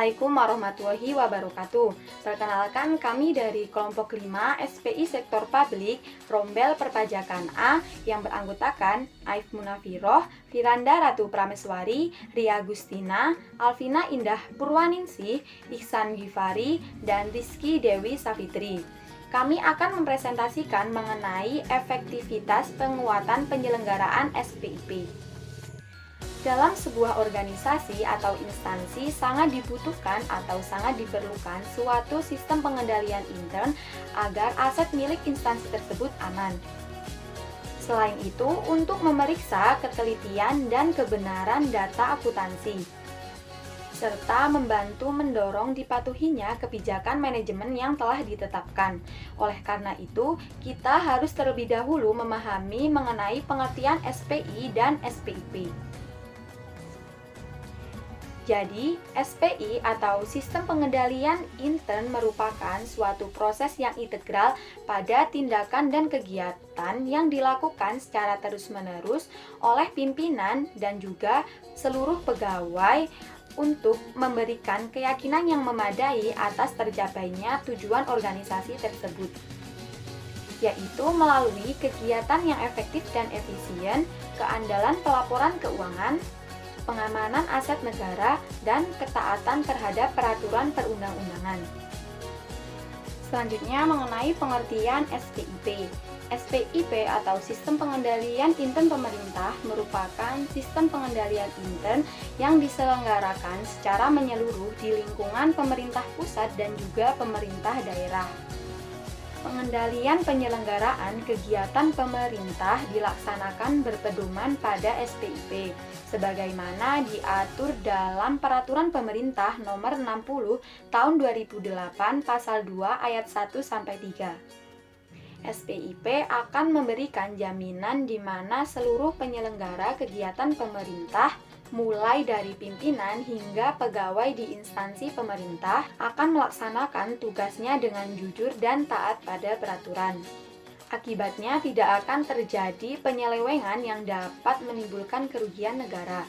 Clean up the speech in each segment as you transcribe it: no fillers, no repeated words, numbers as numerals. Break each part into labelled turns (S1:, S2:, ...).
S1: Assalamualaikum warahmatullahi wabarakatuh. Perkenalkan, kami dari kelompok 5 SPI Sektor Publik Rombel Perpajakan A yang beranggotakan Aif Munafiroh, Firanda Ratu Prameswari, Ria Gustina, Alvina Indah Purwaningsih, Ihsan Gifari, dan Rizky Dewi Safitri. Kami akan mempresentasikan mengenai efektivitas penguatan penyelenggaraan SPIP. Dalam sebuah organisasi atau instansi sangat dibutuhkan atau sangat diperlukan suatu sistem pengendalian intern agar aset milik instansi tersebut aman. Selain itu, untuk memeriksa ketelitian dan kebenaran data akuntansi, serta membantu mendorong dipatuhinya kebijakan manajemen yang telah ditetapkan. Oleh karena itu, kita harus terlebih dahulu memahami mengenai pengertian SPI dan SPIP. Jadi, SPI atau Sistem Pengendalian Intern merupakan suatu proses yang integral pada tindakan dan kegiatan yang dilakukan secara terus-menerus oleh pimpinan dan juga seluruh pegawai untuk memberikan keyakinan yang memadai atas tercapainya tujuan organisasi tersebut, yaitu melalui kegiatan yang efektif dan efisien, keandalan pelaporan keuangan, pengamanan aset negara, dan ketaatan terhadap peraturan perundang-undangan. Selanjutnya mengenai pengertian SPIP. SPIP atau Sistem Pengendalian Intern Pemerintah merupakan sistem pengendalian intern yang diselenggarakan secara menyeluruh di lingkungan pemerintah pusat dan juga pemerintah daerah. Pengendalian penyelenggaraan kegiatan pemerintah dilaksanakan berpedoman pada SPIP, sebagaimana diatur dalam Peraturan Pemerintah Nomor 60 Tahun 2008 Pasal 2 Ayat 1-3. SPIP akan memberikan jaminan di mana seluruh penyelenggara kegiatan pemerintah, mulai dari pimpinan hingga pegawai di instansi pemerintah, akan melaksanakan tugasnya dengan jujur dan taat pada peraturan. Akibatnya tidak akan terjadi penyelewengan yang dapat menimbulkan kerugian negara.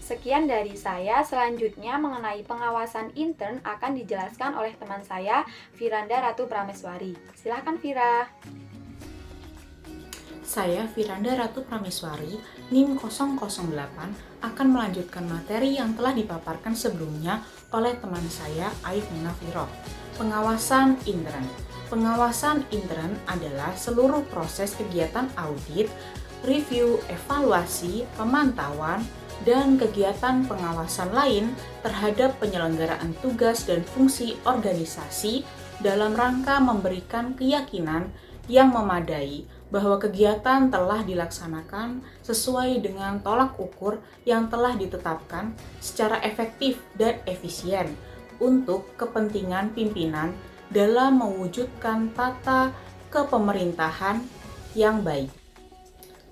S1: Sekian dari saya, selanjutnya mengenai pengawasan intern akan dijelaskan oleh teman saya, Firanda Ratu Prameswari. Silakan Vira.
S2: Saya, Firanda Ratu Prameswari, NIM 008, akan melanjutkan materi yang telah dipaparkan sebelumnya oleh teman saya, Aif Munafiroh. Pengawasan intern. Pengawasan intern adalah seluruh proses kegiatan audit, review, evaluasi, pemantauan, dan kegiatan pengawasan lain terhadap penyelenggaraan tugas dan fungsi organisasi dalam rangka memberikan keyakinan yang memadai bahwa kegiatan telah dilaksanakan sesuai dengan tolak ukur yang telah ditetapkan secara efektif dan efisien untuk kepentingan pimpinan dalam mewujudkan tata kepemerintahan yang baik.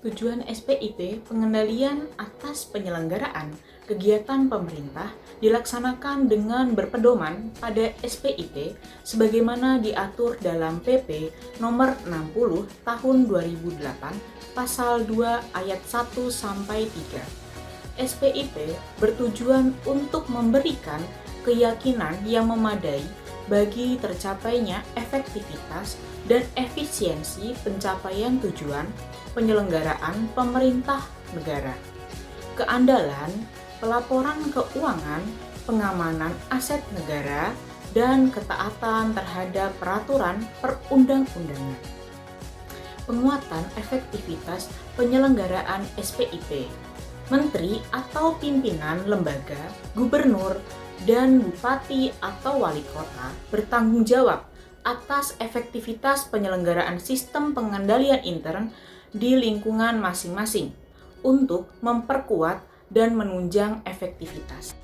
S2: Tujuan SPIP, pengendalian atas penyelenggaraan kegiatan pemerintah, dilaksanakan dengan berpedoman pada SPIP sebagaimana diatur dalam PP Nomor 60 Tahun 2008 Pasal 2 Ayat 1-3. SPIP bertujuan untuk memberikan keyakinan yang memadai bagi tercapainya efektivitas dan efisiensi pencapaian tujuan penyelenggaraan pemerintah negara, keandalan pelaporan keuangan, pengamanan aset negara, dan ketaatan terhadap peraturan perundang-undangan. Penguatan efektivitas penyelenggaraan SPIP. Menteri atau pimpinan lembaga, gubernur, dan bupati atau wali kota bertanggung jawab atas efektivitas penyelenggaraan sistem pengendalian intern di lingkungan masing-masing untuk memperkuat dan menunjang efektivitas.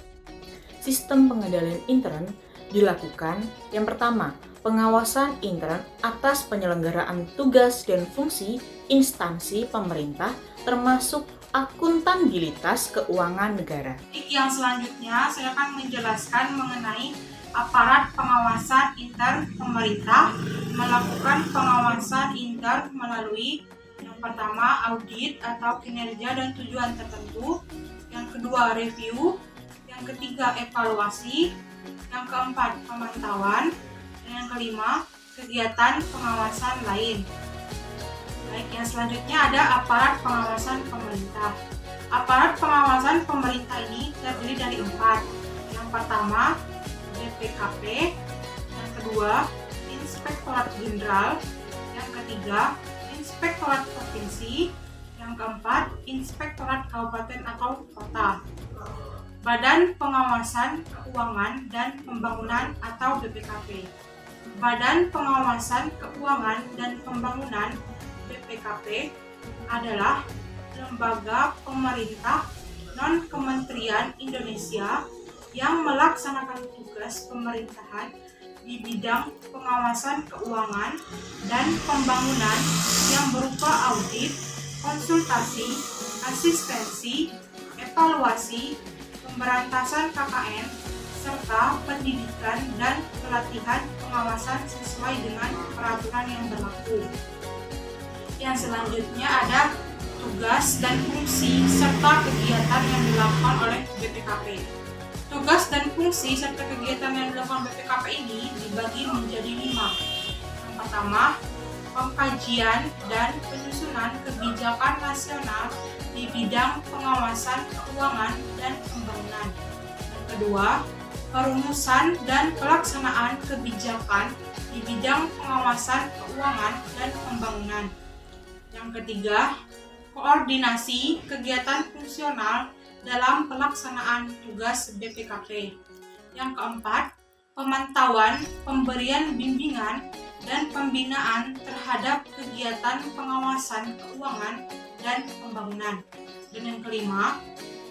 S2: Sistem pengendalian intern dilakukan yang pertama, pengawasan intern atas penyelenggaraan tugas dan fungsi instansi pemerintah termasuk akuntabilitas keuangan negara.
S3: Yang selanjutnya saya akan menjelaskan mengenai aparat pengawasan intern pemerintah melakukan pengawasan intern melalui yang pertama audit atau kinerja dan tujuan tertentu, yang kedua review, yang Yang ketiga, evaluasi. Yang keempat, pemantauan. Dan yang kelima, kegiatan pengawasan lain. Baik, yang selanjutnya ada aparat pengawasan pemerintah. Aparat pengawasan pemerintah ini terdiri dari 4. Yang pertama, BPKP. Yang kedua, Inspektorat Jenderal. Yang ketiga, Inspektorat Provinsi. Yang keempat, Inspektorat Kabupaten atau Kota. Badan Pengawasan Keuangan dan Pembangunan atau BPKP. Badan Pengawasan Keuangan dan Pembangunan BPKP adalah lembaga pemerintah non-kementerian Indonesia yang melaksanakan tugas pemerintahan di bidang pengawasan keuangan dan pembangunan yang berupa audit, konsultasi, asistensi, evaluasi, pemberantasan KKN, serta pendidikan dan pelatihan pengawasan sesuai dengan peraturan yang berlaku. Yang selanjutnya ada tugas dan fungsi serta kegiatan yang dilakukan oleh BPKP. Tugas dan fungsi serta kegiatan yang dilakukan BPKP ini dibagi menjadi 5. Yang pertama, pengkajian dan penyusunan kebijakan nasional di bidang pengawasan keuangan dan pembangunan. Yang kedua, perumusan dan pelaksanaan kebijakan di bidang pengawasan keuangan dan pembangunan. Yang ketiga, koordinasi kegiatan fungsional dalam pelaksanaan tugas BPKP. Yang keempat, pemantauan, pemberian bimbingan, dan pembinaan terhadap kegiatan pengawasan keuangan dan pembangunan. Dan yang kelima,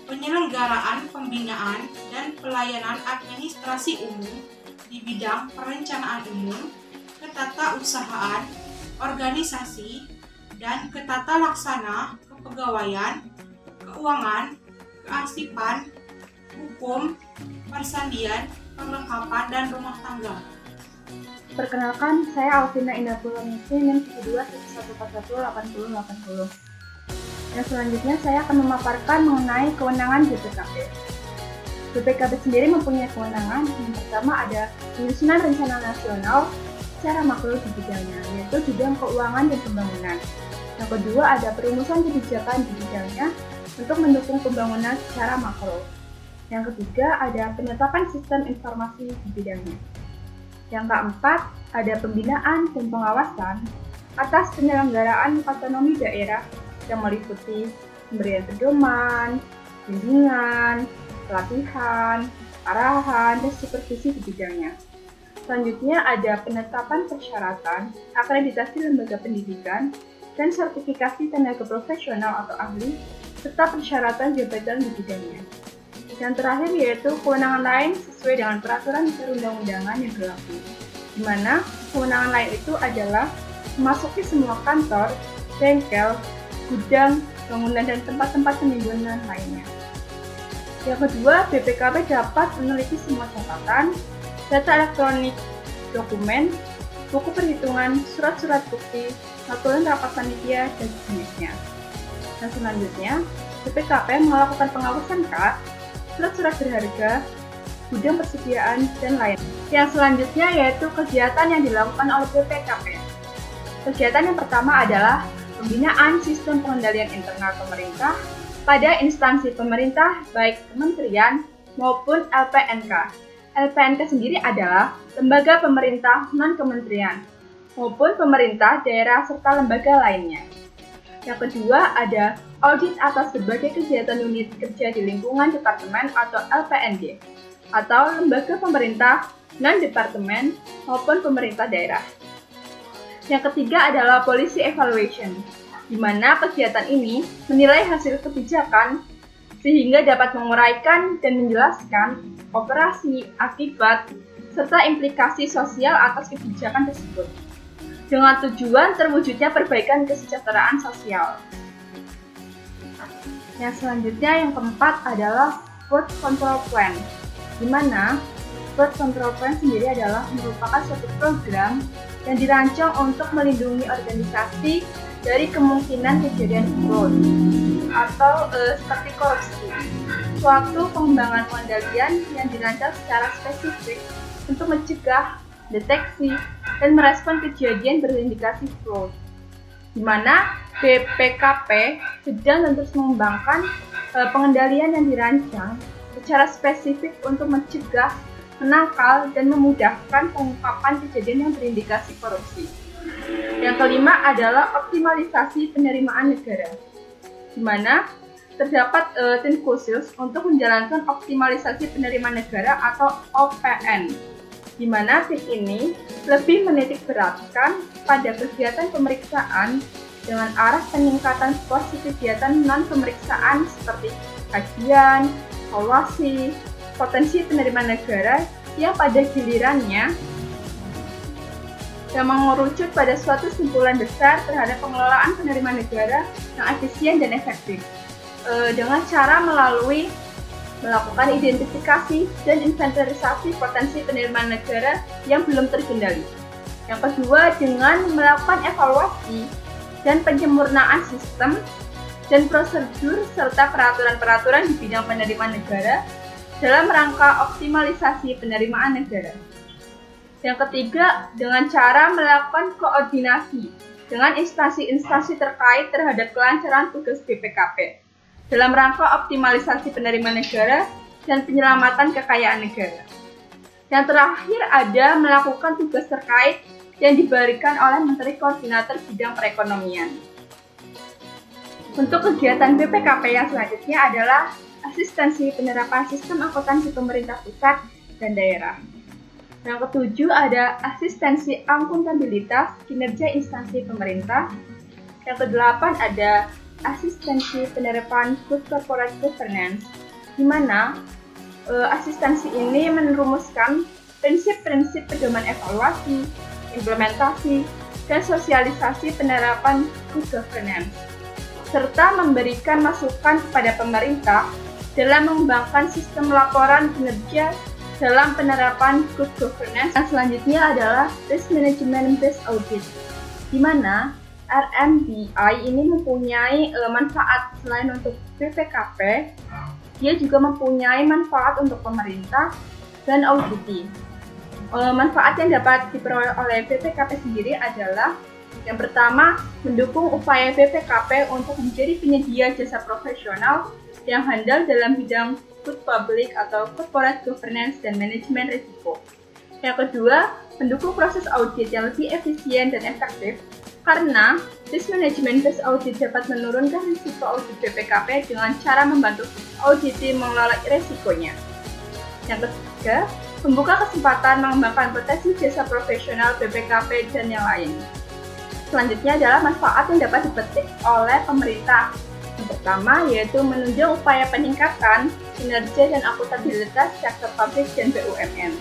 S3: penyelenggaraan pembinaan dan pelayanan administrasi umum di bidang perencanaan umum, ketatausahaan, organisasi, dan ketata laksana kepegawaian, keuangan, kearsipan, hukum, persandian, perlengkapan, dan rumah tangga.
S1: Perkenalkan, saya Alvina Indah Purwamisi, NIM 7211418080. Yang selanjutnya saya akan memaparkan mengenai kewenangan BPKP. BPKP sendiri mempunyai kewenangan. Yang pertama ada penyusunan rencana nasional secara makro di bidangnya, yaitu bidang keuangan dan pembangunan. Yang kedua ada perumusan kebijakan di bidangnya untuk mendukung pembangunan secara makro. Yang ketiga ada penetapan sistem informasi di bidangnya. Yang keempat ada pembinaan dan pengawasan atas penyelenggaraan otonomi daerah yang meliputi pemberian pedoman, bimbingan, pelatihan, arahan, dan supervisi di bidangnya. Selanjutnya ada penetapan persyaratan, akreditasi lembaga pendidikan, dan sertifikasi tenaga profesional atau ahli, serta persyaratan jabatan di bidangnya. Yang terakhir yaitu kewenangan lain sesuai dengan peraturan perundang-undangan yang berlaku, di mana kewenangan lain itu adalah memasuki semua kantor, bengkel, gudang, bangunan, dan tempat-tempat penimbunan lainnya. Yang kedua, BPKP dapat meneliti semua catatan, data elektronik, dokumen, buku perhitungan, surat-surat bukti, notulen rapat panitia, dan sejenisnya. Dan selanjutnya, BPKP melakukan pengawasan KAD, surat-surat berharga, gudang persediaan, dan lain. Yang selanjutnya yaitu kegiatan yang dilakukan oleh BPKP. Kegiatan yang pertama adalah pembinaan sistem pengendalian internal pemerintah pada instansi pemerintah baik kementerian maupun LPNK. LPNK sendiri adalah lembaga pemerintah non-kementerian maupun pemerintah daerah serta lembaga lainnya. Yang kedua ada audit atas berbagai kegiatan unit kerja di lingkungan departemen atau LPND atau lembaga pemerintah non-departemen maupun pemerintah daerah. Yang ketiga adalah policy evaluation, di mana kegiatan ini menilai hasil kebijakan sehingga dapat menguraikan dan menjelaskan operasi, akibat, serta implikasi sosial atas kebijakan tersebut, dengan tujuan terwujudnya perbaikan kesejahteraan sosial. Yang selanjutnya yang keempat adalah Fraud Control Plan, di mana Fraud Control Plan sendiri adalah merupakan suatu program yang dirancang untuk melindungi organisasi dari kemungkinan kejadian fraud atau seperti korupsi. Suatu pengembangan pengendalian yang dirancang secara spesifik untuk mencegah, deteksi, dan merespon kejadian berindikasi fraud, di mana BPKP sedang dan terus mengembangkan pengendalian yang dirancang secara spesifik untuk mencegah, menangkal, dan memudahkan pengungkapan kejadian yang berindikasi korupsi. Yang kelima adalah optimalisasi penerimaan negara, di mana terdapat tim khusus untuk menjalankan optimalisasi penerimaan negara atau OPN, di mana tim ini lebih menitik beratkan pada kegiatan pemeriksaan dengan arah peningkatan porsi kegiatan non-pemeriksaan seperti kajian, evaluasi, potensi penerimaan negara yang pada gilirannya yang mengerucut pada suatu simpulan besar terhadap pengelolaan penerimaan negara yang efisien dan efektif dengan cara melakukan identifikasi dan inventarisasi potensi penerimaan negara yang belum terkendali. Yang kedua, dengan melakukan evaluasi dan penyempurnaan sistem dan prosedur serta peraturan-peraturan di bidang penerimaan negara dalam rangka optimalisasi penerimaan negara. Yang ketiga, dengan cara melakukan koordinasi dengan instansi-instansi terkait terhadap kelancaran tugas BPKP dalam rangka optimalisasi penerimaan negara dan penyelamatan kekayaan negara. Yang terakhir ada melakukan tugas terkait yang diberikan oleh Menteri Koordinator Bidang Perekonomian. Untuk kegiatan BPKP yang selanjutnya adalah asistensi penerapan sistem akuntansi pemerintah pusat dan daerah. Yang ketujuh ada asistensi akuntabilitas kinerja instansi pemerintah. Yang kedelapan ada asistensi penerapan good corporate governance, di mana asistensi ini merumuskan prinsip-prinsip pedoman evaluasi, implementasi, dan sosialisasi penerapan good governance, serta memberikan masukan kepada pemerintah dalam mengembangkan sistem laporan kinerja dalam penerapan good governance. Yang selanjutnya adalah risk management based audit, di mana RMBI ini mempunyai manfaat selain untuk BPKP, dia juga mempunyai manfaat untuk pemerintah dan auditi. Manfaat yang dapat diperoleh oleh BPKP sendiri adalah yang pertama, mendukung upaya BPKP untuk menjadi penyedia jasa profesional yang handal dalam bidang good public atau corporate governance dan manajemen risiko. Yang kedua, mendukung proses audit yang lebih efisien dan efektif karena risk management based audit dapat menurunkan risiko audit BPKP dengan cara membantu auditi mengelola risikonya. Yang ketiga, membuka kesempatan mengembangkan potensi jasa profesional BPKP dan yang lain. Selanjutnya adalah manfaat yang dapat dipetik oleh pemerintah. Yang pertama yaitu menunjang upaya peningkatan kinerja dan akuntabilitas sektor publik dan BUMN.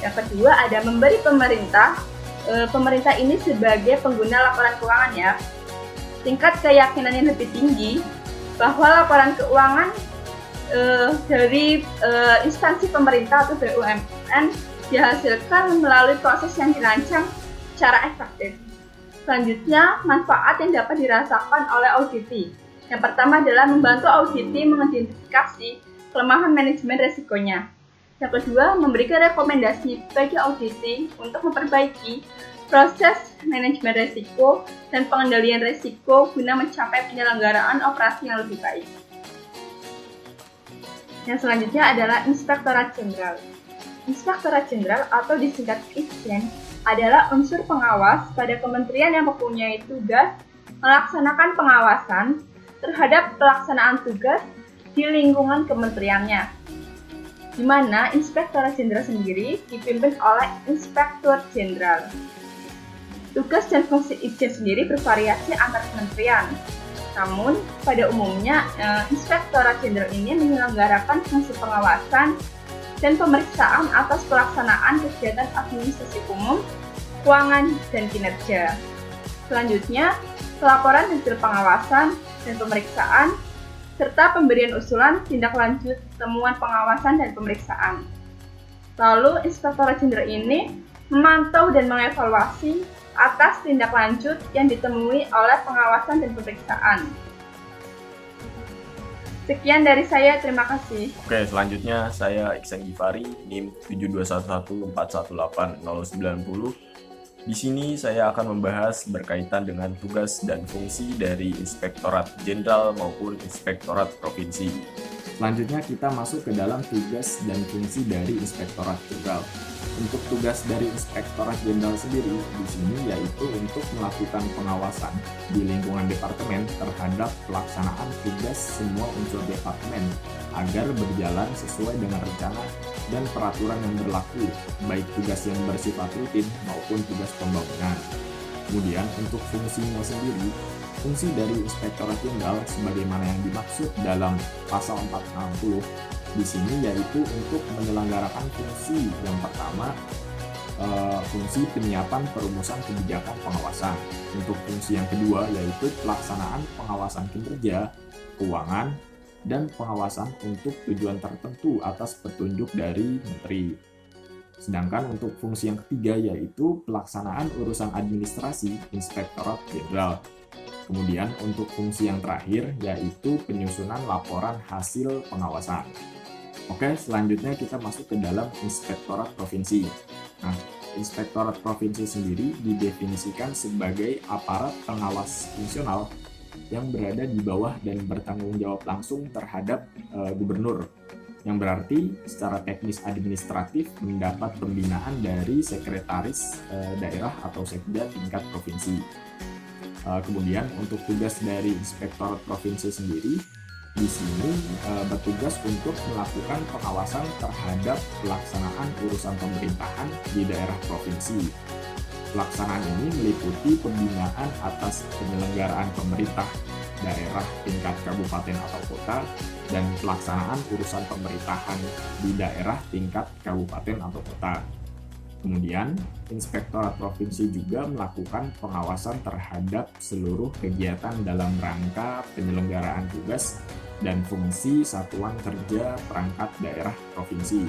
S1: Yang kedua ada memberi pemerintah ini sebagai pengguna laporan keuangan ya, tingkat keyakinan yang lebih tinggi bahwa laporan keuangan dari instansi pemerintah atau BUMN dihasilkan melalui proses yang dirancang secara efektif. Selanjutnya, manfaat yang dapat dirasakan oleh auditi. Yang pertama adalah membantu auditi mengidentifikasi kelemahan manajemen risikonya. Yang kedua, memberikan rekomendasi bagi auditi untuk memperbaiki proses manajemen risiko dan pengendalian risiko guna mencapai penyelenggaraan operasi yang lebih baik. Yang selanjutnya adalah Inspektorat Jenderal. Inspektorat Jenderal atau disingkat IJEN adalah unsur pengawas pada kementerian yang mempunyai tugas melaksanakan pengawasan terhadap pelaksanaan tugas di lingkungan kementeriannya, di mana Inspektorat Jenderal sendiri dipimpin oleh Inspektur Jenderal. Tugas dan fungsi IJEN sendiri bervariasi antar kementerian. Namun, pada umumnya, Inspektorat Jenderal ini menyelenggarakan fungsi pengawasan dan pemeriksaan atas pelaksanaan kegiatan administrasi umum, keuangan, dan kinerja. Selanjutnya, pelaporan hasil pengawasan dan pemeriksaan, serta pemberian usulan tindak lanjut temuan pengawasan dan pemeriksaan. Lalu, Inspektorat Jenderal ini memantau dan mengevaluasi
S4: atas tindak lanjut yang ditemui oleh pengawasan dan pemeriksaan. Sekian dari saya, terima kasih.
S5: Oke, selanjutnya saya Iksan Gifari, NIM 72114180090. Di sini saya akan membahas berkaitan dengan tugas dan fungsi dari Inspektorat Jenderal maupun Inspektorat Provinsi. Selanjutnya kita masuk ke dalam tugas dan fungsi dari Inspektorat Jenderal. Untuk tugas dari Inspektorat Jenderal sendiri di sini yaitu untuk melakukan pengawasan di lingkungan departemen terhadap pelaksanaan tugas semua unsur departemen agar berjalan sesuai dengan rencana dan peraturan yang berlaku, baik tugas yang bersifat rutin maupun tugas pembangunan. Kemudian untuk fungsinya sendiri, fungsi dari Inspektorat Jenderal sebagaimana yang dimaksud dalam pasal 460 di sini yaitu untuk menyelenggarakan fungsi yang pertama, fungsi penyiapan perumusan kebijakan pengawasan. Untuk fungsi yang kedua yaitu pelaksanaan pengawasan kinerja, keuangan, dan pengawasan untuk tujuan tertentu atas petunjuk dari Menteri. Sedangkan untuk fungsi yang ketiga yaitu pelaksanaan urusan administrasi Inspektorat Jenderal. Kemudian untuk fungsi yang terakhir yaitu penyusunan laporan hasil pengawasan. Oke, selanjutnya kita masuk ke dalam Inspektorat Provinsi. Nah, Inspektorat Provinsi sendiri didefinisikan sebagai aparat pengawas fungsional yang berada di bawah dan bertanggung jawab langsung terhadap gubernur, yang berarti secara teknis administratif mendapat pembinaan dari sekretaris daerah atau sekda tingkat provinsi. Kemudian untuk tugas dari Inspektorat Provinsi sendiri di sini bertugas untuk melakukan pengawasan terhadap pelaksanaan urusan pemerintahan di daerah provinsi. Pelaksanaan ini meliputi pembinaan atas penyelenggaraan pemerintah daerah tingkat kabupaten atau kota dan pelaksanaan urusan pemerintahan di daerah tingkat kabupaten atau kota. Kemudian, Inspektorat Provinsi juga melakukan pengawasan terhadap seluruh kegiatan dalam rangka penyelenggaraan tugas dan fungsi satuan kerja perangkat daerah provinsi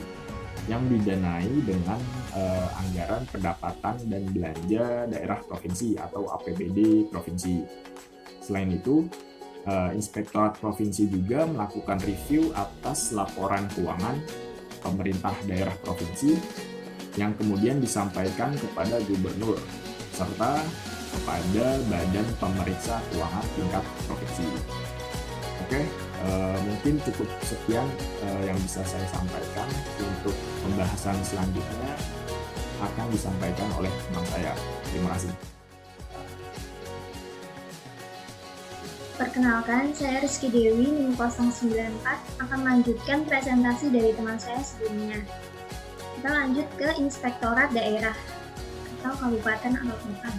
S5: yang didanai dengan anggaran pendapatan dan belanja daerah provinsi atau APBD provinsi. Selain itu, Inspektorat Provinsi juga melakukan review atas laporan keuangan pemerintah daerah provinsi yang kemudian disampaikan kepada gubernur serta kepada Badan Pemeriksa Keuangan tingkat provinsi. Oke, mungkin cukup sekian yang bisa saya sampaikan. Untuk pembahasan selanjutnya akan disampaikan oleh teman saya. Terima kasih.
S6: Perkenalkan, saya Rizky Dewi, NIM 094, akan melanjutkan presentasi dari teman saya sebelumnya. Kita lanjut ke Inspektorat Daerah atau Kabupaten atau Kota.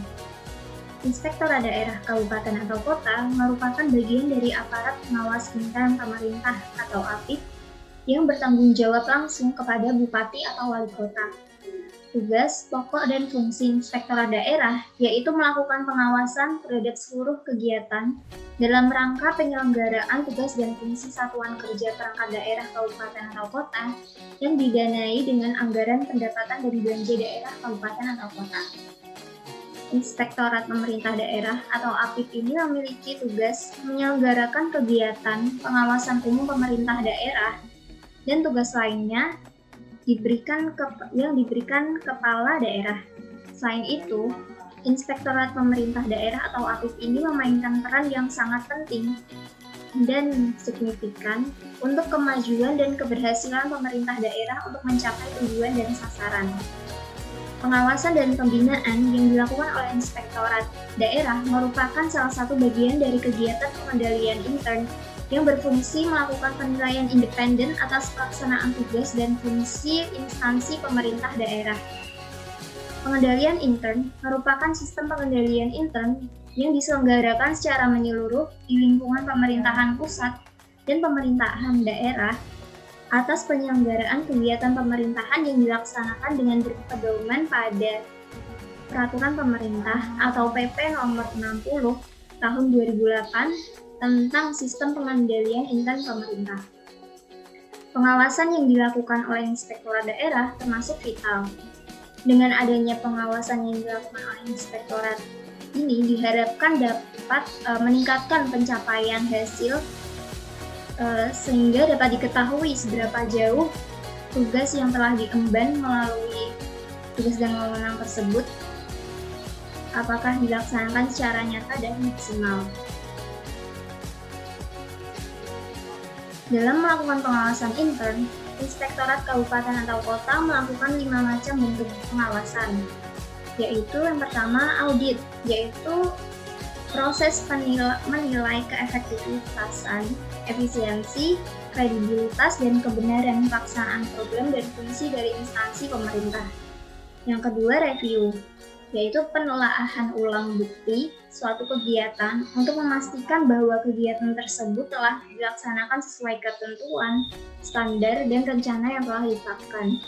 S6: Inspektorat Daerah Kabupaten atau Kota merupakan bagian dari aparat pengawas intern pemerintah atau APIP yang bertanggung jawab langsung kepada Bupati atau Wali Kota. Tugas, pokok, dan fungsi Inspektorat Daerah yaitu melakukan pengawasan terhadap seluruh kegiatan dalam rangka penyelenggaraan tugas dan fungsi satuan kerja perangkat daerah kabupaten atau kota yang didanai dengan anggaran pendapatan dari belanja daerah kabupaten atau kota. Inspektorat Pemerintah Daerah atau APIP ini memiliki tugas menyelenggarakan kegiatan pengawasan umum pemerintah daerah dan tugas lainnya yang diberikan kepala daerah. Selain itu, Inspektorat Pemerintah Daerah atau APIP ini memainkan peran yang sangat penting dan signifikan untuk kemajuan dan keberhasilan pemerintah daerah untuk mencapai tujuan dan sasaran. Pengawasan dan pembinaan yang dilakukan oleh Inspektorat Daerah merupakan salah satu bagian dari kegiatan pengendalian intern yang berfungsi melakukan penilaian independen atas pelaksanaan tugas dan fungsi instansi pemerintah daerah. Pengendalian intern merupakan sistem pengendalian intern yang diselenggarakan secara menyeluruh di lingkungan pemerintahan pusat dan pemerintahan daerah atas penyelenggaraan kegiatan pemerintahan yang dilaksanakan dengan berpedoman pada Peraturan Pemerintah atau PP Nomor 60 Tahun 2008 tentang Sistem Pengendalian Intern Pemerintah. Pengawasan yang dilakukan oleh Inspektorat Daerah termasuk vital. Dengan adanya pengawasan yang dilakukan oleh inspektorat ini diharapkan dapat meningkatkan pencapaian hasil sehingga dapat diketahui seberapa jauh tugas yang telah diemban melalui tugas dan wewenang tersebut apakah dilaksanakan secara nyata dan maksimal. Dalam melakukan pengawasan intern, Inspektorat Kabupaten atau Kota melakukan 5 macam bentuk pengawasan, yaitu yang pertama audit, yaitu proses menilai keefektifitasan, efisiensi, kredibilitas, dan kebenaran pelaksanaan program dan fungsi dari instansi pemerintah. Yang kedua, review, yaitu penelaahan ulang bukti suatu kegiatan untuk memastikan bahwa kegiatan tersebut telah dilaksanakan sesuai ketentuan, standar, dan rencana yang telah ditetapkan.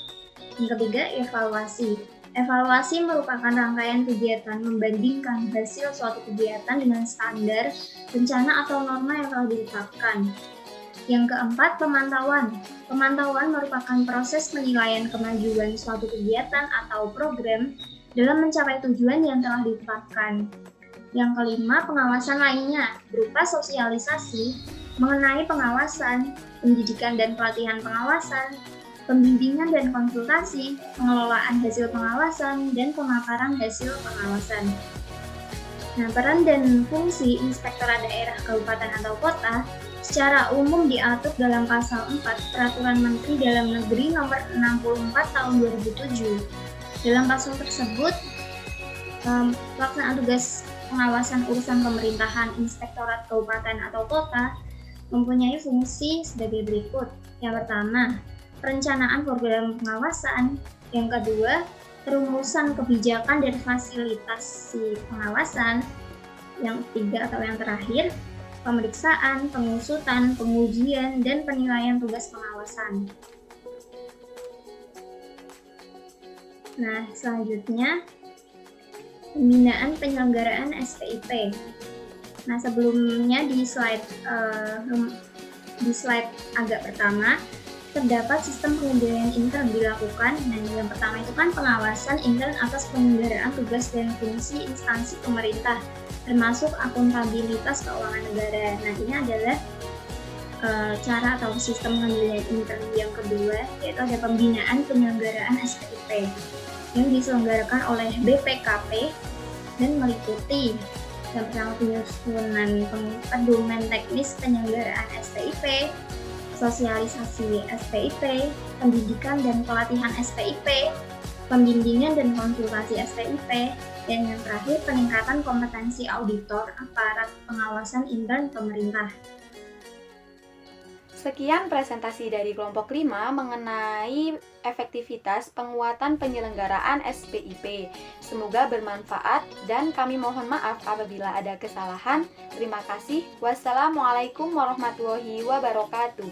S6: Yang ketiga, evaluasi. Evaluasi merupakan rangkaian kegiatan membandingkan hasil suatu kegiatan dengan standar, rencana, atau norma yang telah ditetapkan. Yang keempat, pemantauan. Pemantauan merupakan proses penilaian kemajuan suatu kegiatan atau program dalam mencapai tujuan yang telah ditetapkan. Yang kelima, pengawasan lainnya berupa sosialisasi mengenai pengawasan, pendidikan dan pelatihan pengawasan, pembimbingan dan konsultasi, pengelolaan hasil pengawasan, dan pemaparan hasil pengawasan. Nah, peran dan fungsi Inspektorat Daerah Kabupaten atau Kota secara umum diatur dalam Pasal 4 Peraturan Menteri Dalam Negeri Nomor 64 Tahun 2007. Dalam pasal tersebut, pelaksanaan tugas pengawasan urusan pemerintahan Inspektorat Kabupaten atau Kota mempunyai fungsi sebagai berikut. Yang pertama, perencanaan program pengawasan. Yang kedua, perumusan kebijakan dan fasilitasi pengawasan. Yang ketiga atau yang terakhir, pemeriksaan, pengusutan, pengujian, dan penilaian tugas pengawasan. Nah, selanjutnya pembinaan penyelenggaraan SPIP. Nah, sebelumnya di slide agak pertama terdapat sistem pengendalian intern dilakukan. Nah, yang pertama itu kan pengawasan intern atas penyelenggaraan tugas dan fungsi instansi pemerintah, termasuk akuntabilitas keuangan negara. Nah, ini adalah cara atau sistem pengendalian intern. Yang kedua yaitu ada pembinaan penyelenggaraan SPIP yang diselenggarakan oleh BPKP dan meliputi yang pertama penyusunan pedoman teknis penyelenggaraan SPIP, sosialisasi SPIP, pendidikan dan pelatihan SPIP, pembimbingan dan konsultasi SPIP, dan yang terakhir peningkatan kompetensi auditor aparat pengawasan intern pemerintah.
S1: Sekian presentasi dari kelompok 5 mengenai efektivitas penguatan penyelenggaraan SPIP. Semoga bermanfaat dan kami mohon maaf apabila ada kesalahan. Terima kasih. Wassalamualaikum warahmatullahi wabarakatuh.